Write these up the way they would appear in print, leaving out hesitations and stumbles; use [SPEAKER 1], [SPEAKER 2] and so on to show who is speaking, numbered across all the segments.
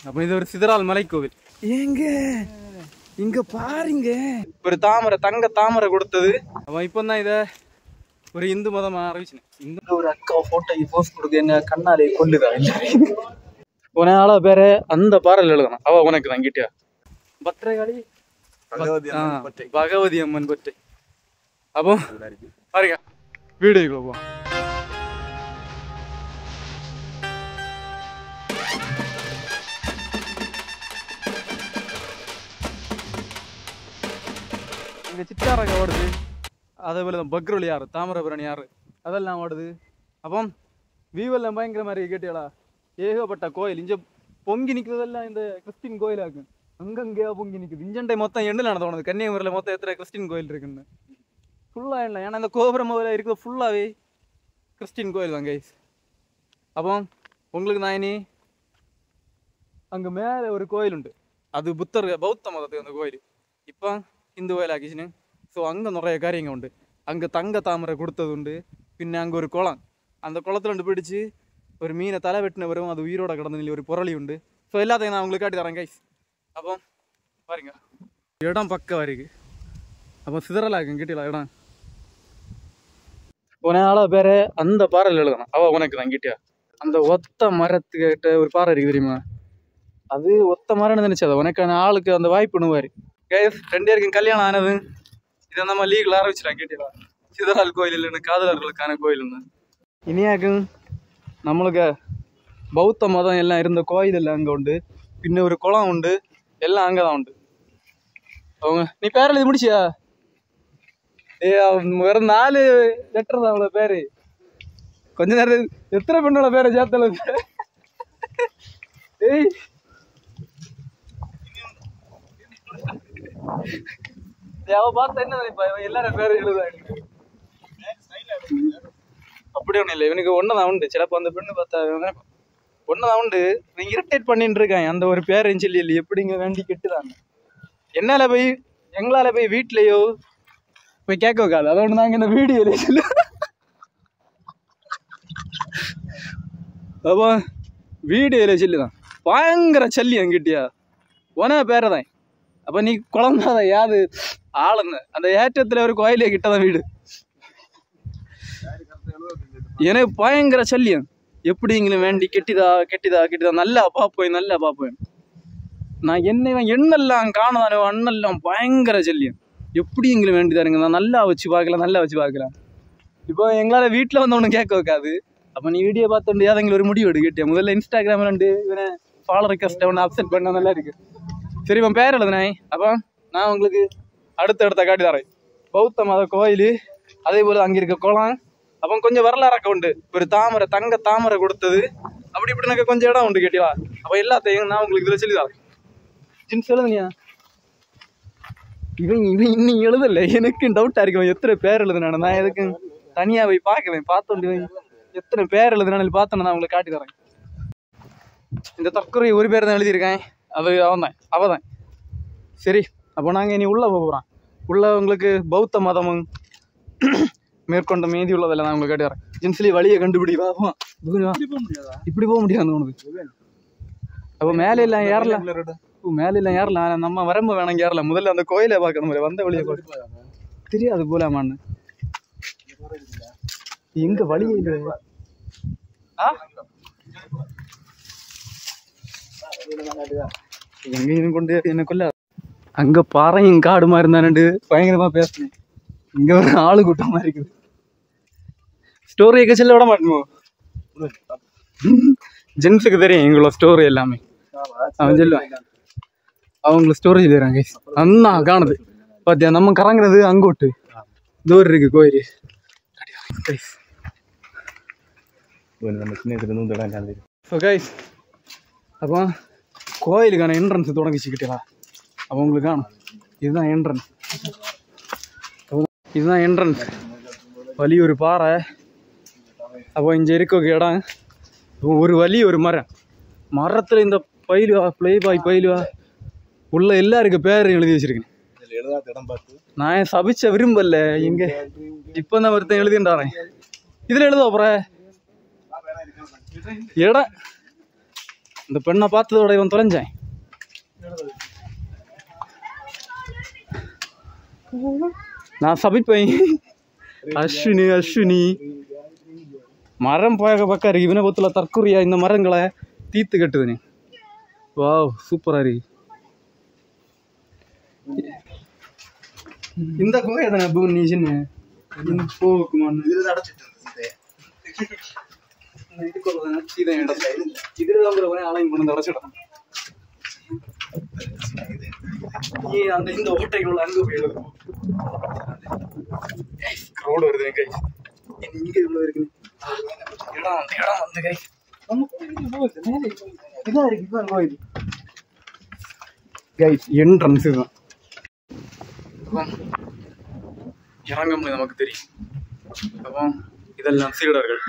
[SPEAKER 1] அப்போ இது ஒரு சிதறால் மலை கோவில். ஏங்க இங்க பாருங்க, ஒரு தாமரை, தங்க தாமரை கொடுத்தது. அவன் இப்போ தான் இதை ஒரு இந்து மதம் அறிவிச்சேன். இந்த ஒரு அக்கா போட்டோக்கு போஸ்ட் கொடுக்க என்ன கண்ணாலே கொல்லுதா இல்லை உனால பேர அந்த பாறையில் எழுதணும். அவ உனக்கு தான் கிட்டியா பத்திரகாளி பகவதி அம்மன் பற்றி. அப்போ பாருங்க வீடியோக்குள்ள போ. இங்கே சித்தாரங்க ஓடுது, அதே போல தான் பக்ரொலி யாரு, தாமிரபரணி யாரு, அதெல்லாம் ஓடுது. அப்போ வீவெல்லாம் பயங்கர மாதிரி கேட்டியாளா, ஏகப்பட்ட கோயில் இங்கே பொங்கி நிற்கிறதெல்லாம் இந்த கிறிஸ்டின் கோயிலாக்கு. அங்கங்கேயா பொங்கி நிற்குது. இஞ்சண்டை மொத்தம் எண்ணில் நடந்தோணுது. கன்னியாகுமரியில் மொத்தம் எத்தனை கிறிஸ்டின் கோயில் இருக்குன்னு ஃபுல்லாக இல்லை. ஏன்னா இந்த கோபுரம் முதல்ல இருக்கிறது ஃபுல்லாகவே கிறிஸ்டின் கோயில் தான் கைஸ். அப்போ உங்களுக்கு நான் இனி அங்கே மேலே ஒரு கோயில் உண்டு, அது புத்தர் பௌத்த மதத்துக்கு அந்த கோயில் இப்போ இந்து கோயில் ஆக்கிச்சுன்னு. ஸோ அங்கே நிறைய காரியங்கள் உண்டு. அங்கே தங்க தாமரை கொடுத்தது உண்டு. பின்ன அங்கே ஒரு குளம், அந்த குளத்துல ரெண்டு பிடிச்சி ஒரு மீனை தலை வெட்டின வரும், அது உயிரோட கிடந்து ஒரு புரளி உண்டு. ஸோ எல்லாத்தையும் நான் உங்களுக்கு காட்டி தரேன் கைஸ். அப்போ பாருங்க இடம் பக்கம் இருக்கு. அப்போ சிதறலாக்கும் கிட்டியலா இடம். உனால பேர அந்த பாறையில் எழுதணும். அவ உனக்கு தான் கிட்டியா அந்த ஒத்த மரத்துக்கிட்ட ஒரு பாறை இருக்கு தெரியுமா, அது ஒத்த மரம்னு நினைச்சு அதை உனக்கான ஆளுக்கு அந்த வாய்ப்பு பண்ணுவாரு. கைஸ் 2 பேருக்கும் கல்யாணம் ஆனது இதை நம்ம லீகல் ஆரம்பிச்சிடலாம் கேட்டீங்களா. சிதறால் கோயில் இல்லைன்னு காதலர்களுக்கான கோயில்னு. இனியாக்கும் நம்மளுக்கு பௌத்த மதம் எல்லாம் இருந்த கோயில் எல்லாம் அங்கே உண்டு. பின்ன ஒரு குளம் உண்டு, எல்லாம் அங்கே தான் உண்டு. அவங்க நீ பேர் எழுதி முடிச்சியா? வேற 4 லெட்டர் தான் அவ்வளோ பேரு. கொஞ்ச நேரம் எத்தனை பெண்ணோட பேரை சேர்த்தல. ஏய் அவ பார்த்த என்ன நினைப்பா, எல்லாரும் பேரும் எழுதாங்க. அப்படி ஒன்றும் இல்லை, இவனுக்கு ஒன்றுதான் உண்டு. சிலப்போ அந்த பெண்ணு பார்த்தா ஒன்றுதான் உண்டு. நீ இரிட்டேட் பண்ணிட்டு இருக்காங்க அந்த ஒரு பேரையும் சொல்லி இல்லை. எப்படிங்க வேண்டி கெட்டுதாங்க. என்னால போய் எங்களால போய் வீட்லயோ போய் கேட்க வைக்காது. அதோட நாங்கள் இந்த வீடியோல சொல்லு. அப்போ வீடியோல சொல்லிதான் பயங்கர சல்லி எங்கிட்டியா உன பேரதான். அப்போ நீ குழந்தை யாது ஆளுங்க அந்த ஏற்றத்தில் ஒரு கோயிலே கிட்டதான் வீடு. எனக்கு பயங்கர சல்லியம். எப்படிங்களும் வேண்டி கெட்டிதா கெட்டிதா கெட்டிதா நல்லா பார்ப்பேன் நல்லா பார்ப்பேன். நான் எண்ணெல்லாம் காணதானோ அண்ணெல்லாம் பயங்கர சல்லியம். எப்படிங்களும் வேண்டிதாருங்க, நான் நல்லா வச்சு பார்க்கலாம் நல்லா வச்சு பார்க்கலாம். இப்போ எங்களால் வீட்டில் வந்து ஒன்றும் கேட்க வைக்காது. அப்போ நீ வீடியோ பார்த்துட்டு யாதங்களை ஒரு முடிவு எடு கேட்டியா. முதல்ல இன்ஸ்டாகிராமில் வந்து இவனை ஃபாலோ ரெக்வஸ்ட்டை ஒன்று அப்செட் பண்ண நல்லா இருக்கு. சரி இவன் பேர் எழுதுனே. அப்போ நான் உங்களுக்கு அடுத்த காட்டி தரேன். பௌத்த மத கோயில், அதே போல் அங்கே இருக்க குளம். அப்போ கொஞ்சம் வரலாறக்க உண்டு. ஒரு தாமரை, தங்க தாமரை கொடுத்தது, அப்படி இப்படி எனக்கு கொஞ்சம் இடம் உண்டு கேட்டியா. அப்போ எல்லாத்தையும் நான் உங்களுக்கு இதில் சொல்லி தரேன். ஜின்ஸ் எழுதுனியா? இவன் இன்னும் எழுதலை. எனக்கு டவுட்டாக இருக்கு எத்தனை பேர் எழுதுனானு. நான் எதுக்கு தனியாக போய் பார்க்குறேன். பார்த்தோண்டு எத்தனை பேர் எழுதுனாலும் பார்த்தோன்னு நான் உங்களுக்கு காட்டி தரேன். இந்த தற்கொலை ஒரு பேர் தான் எழுதியிருக்கேன், அது அவதான். சரி அப்போ நாங்கள் இனி உள்ளே போகிறோம். உள்ள உங்களுக்கு பௌத்த மதமும் மேற்கொண்ட மீதி உள்ளதில்லை நான் உங்களுக்கு காட்டி வரேன். ஜின்ஸ்லி வழியை கண்டுபிடி பார்ப்போம். இப்படி போக முடியாது உனக்கு. அப்போ மேலே எல்லாம் ஏறலாம், மேலே எல்லாம் ஏறலாம். நம்ம வரம்பு வேணாம் ஏறலாம். முதல்ல அந்த கோயிலை பார்க்கணும், மாதிரி வந்த வழியை பார்க்க தெரியாது போலாமான்னு. எங்க வழியே இல்லை. எங்கேயும் கொண்டு எனக்குள்ள அங்க பாறையும் காடுமா இருந்தானு பயங்கரமா பேசுனேன். இங்க ஒரு ஆளு கூட்டமா இருக்குது. ஸ்டோரி எங்க செல்ல விட மாட்டோமோ. ஜென்ஸுக்கு தெரியும் எங்களோட ஸ்டோரி எல்லாமே. அவன் சொல்லுவான், அவங்களுக்கு ஸ்டோரி தராங்க. அண்ணா காணுது பாத்தியா, நம்ம கறங்குறது அங்கோட்டு தூரம் இருக்கு கோயில். ஸோ கைஸ் அப்போ கோயிலுக்கான என்ட்ரன்ஸ் தொடங்கிச்சுக்கிட்டா. அப்போ உங்களுக்கு காணும் இதுதான் என்ட்ரன்ஸ். இதுதான் என்ட்ரன்ஸ். வழி ஒரு பாறை. அப்போ இங்கே இருக்க இடம் ஒரு வழி ஒரு மரம். மரத்தில் இந்த பயிலுவா பிளே பாய் பயிலுவா உள்ள எல்லாருக்கும் பேர் எழுதி வச்சிருக்கேன். நான் சபிச்ச விரும்பல. இங்கே இப்போ தான் ஒருத்தன் எழுதின்றானே இதில் எழுத அப்புறம் இடம் இந்த பெண்ணை பார்த்ததோட இவன் தொலைஞ்சேன். நான் சபிப்பேன். அஸ்வினி மரம் பார்க்க இருக்கு. இவனை பத்துல தற்கொலையா இந்த மரங்களை தீத்து கட்டுதுனே. வாவ் சூப்பரா இருக்கு. இந்த குகை தானே நீ சின்ன போக்குமான் இதுதான் ஆலயம் கொண்டு அடைச்சிடணும். நீ அந்த இந்த ஓட்டைக்குள்ள அங்க போயிடும். ரோடு வருது கை. இங்க இவ்வளவு இருக்கு இடம். அந்த இடம் வந்து கை இதான் இருக்கு. இதுதான் கோயில் கைஸ். என்ட்ரன்ஸ் இதுதான். இறங்கும்னு நமக்கு தெரியும். அப்போ இதெல்லாம் சீடர்கள்.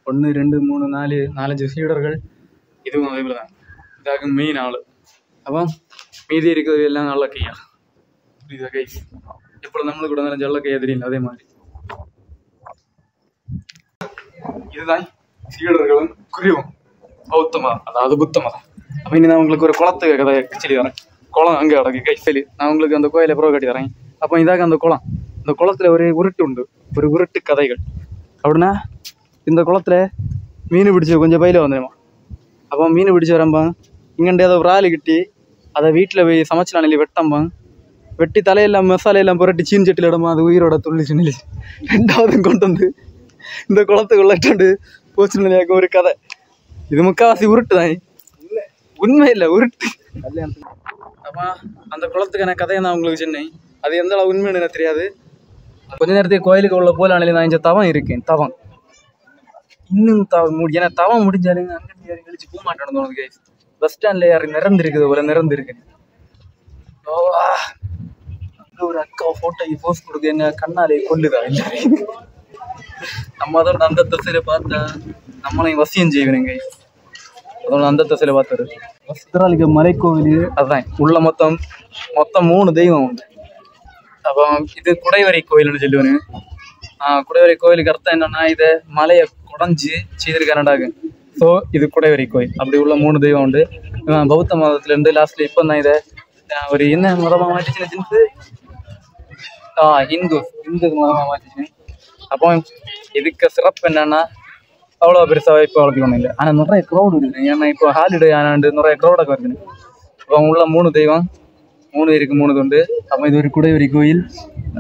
[SPEAKER 1] 1 2 3 4 4 சீடர்கள். இதுவும் அதே போல தான். இதாக மெயின் ஆள். அப்போ மீதி இருக்கிறது எல்லாம் நல்ல கையா. புரியுதா கைஸ்? இப்போ நம்மளுக்கு கூட நிறைய நல்ல கையா தெரியல. அதே மாதிரி இதுதான் சீடர்களும் குருவும் பௌத்த மதம், அதாவது புத்த மதம். அப்போ இனி நான் உங்களுக்கு ஒரு குளத்து கதை சொல்லி வரேன். குளம் அங்கே அடக்கு கை சரி. நான் உங்களுக்கு அந்த கோயிலை புறவு கட்டி தரேன். அப்போ இதாக அந்த குளம். இந்த குளத்துல ஒரு உருட்டு உண்டு. ஒரு உருட்டு கதைகள். அப்படின்னா இந்த குளத்துல மீன் பிடிச்சி கொஞ்சம் பயில வந்துடுமா. அப்போ மீன் பிடிச்சி வரம்பாங்க. இங்கண்டே அதை ஒரு ஆள் கிட்டி அதை வீட்டில் போய் சமைச்சலானி வெட்டம்பாங்க. வெட்டி தலையெல்லாம் மசாலையெல்லாம் புரட்டி சீன் சட்டியில் இடமா அது உயிரோட துள்ளிச்சு நிலைச்சு. 2வது கொண்டு வந்து இந்த குளத்துக்குள்ளட்டு போச்சு நிலையாக்க ஒரு கதை. இது முக்கால்வாசி உருட்டு தான். உண்மை இல்லை, உருட்டு. அப்போ அந்த குளத்துக்கான கதையை நான் உங்களுக்கு சொன்னேன். அது எந்த அளவு உண்மைன்னு எனக்கு தெரியாது. கொஞ்ச நேரத்துக்கு கோயிலுக்கு உள்ள போல நிலையில் நான் இங்கே தவம் இருக்கேன். தவம் இன்னும் ஏன்னா தவம் முடிஞ்சாலுங்க அங்கே யாரும் கழிச்சு போக மாட்டேன்னு தோணுது கைஸ். பஸ் ஸ்டாண்ட்ல யாரும் நிறந்திருக்குது போல நிறந்திருக்கு. ஒரு அக்கா போட்டோ போஸ்ட் கொடுக்க என்ன கண்ணாலே கொல்லுதா இல்லை. நம்ம அதோட அந்த திசையில பார்த்தா நம்மளையும் வசியம் செய்வேனுங்க. அதோட அந்த திசையில பார்த்தாரு வஸ்திராலிக்க மலைக்கோவில். அதுதான் உள்ள மொத்தம் 3 தெய்வம் உண்டு. அப்போ இது குடைவரை கோயில்னு சொல்லுவேன். குடைவரை கோயிலுக்கு அர்த்தம் என்னன்னா இதை மலையை குடைஞ்சி செய்திருக்கானடாகு. ஸோ இது குடைவரை கோயில். அப்படி உள்ள 3 தெய்வம் உண்டு. பௌத்த மதத்துலேருந்து லாஸ்ட்ல இப்போ தான் இதை ஒரு என்ன மதமாக மாற்றிச்சுன்னு இந்து மதமாக மாற்றிச்சு. அப்போ இதுக்கு சிறப்பு என்னன்னா அவ்வளோ பெருசாக இப்போ வளர்த்துக்கணும் இல்லை. ஆனால் நிறைய க்ரௌடு இருக்குது. ஏன்னா இப்போ ஹாலிடே ஆனாண்டு நிறைய க்ரௌடாக வருதுன்னு. இப்போ உள்ள 3 தெய்வம் 3 இருக்கு. 3 உண்டு. அப்போ இது ஒரு குடைவரி கோயில்.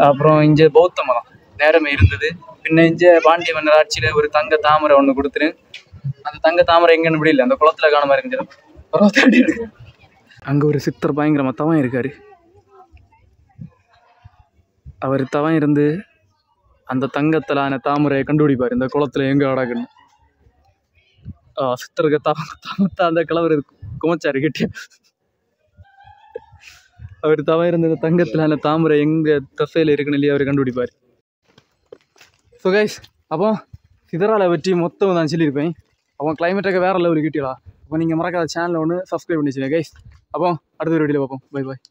[SPEAKER 1] அப்புறம் இங்கே பௌத்த மதம் நேரமே இருந்தது. பின்ன இங்கே பாண்டிய மன்னர் ஆட்சியில் ஒரு தங்க தாமரை ஒன்று கொடுத்துரு. அந்த தங்க தாமரை எங்கன்னு இப்படி இல்லை, அந்த குளத்துல காண மாதிரி இருந்துச்சு. அங்கே ஒரு சித்தர் பயங்கரமாக தவம் இருக்காரு. அவர் தவம் இருந்து அந்த தங்கத்திலான தாமரையை கண்டுபிடிப்பார் இந்த குளத்துல எங்கே அடக்குன்னு. சித்தருக்கு தவத்தை அந்த கிழவர் குமைச்சாரு கிட்டே. அவர் தவம் இருந்த தங்கத்திலான தாமரை எங்கே தசையில் இருக்குன்னு இல்லையா அவர் கண்டுபிடிப்பார். ஸோ கைஸ், அப்போ சிதறாலை பற்றி மொத்தம் நான் சொல்லியிருப்பேன். அப்போ கிளைமேட்டுக்கு வேறு லெவலுக்கு கிட்டியலா. அப்போ நீங்கள் மறக்காத சேனலில் ஒன்று சப்ஸ்கிரைப் பண்ணி வச்சுருங்க கைஸ். அப்போ அடுத்த வீடியோவில் பார்ப்போம். Bye bye.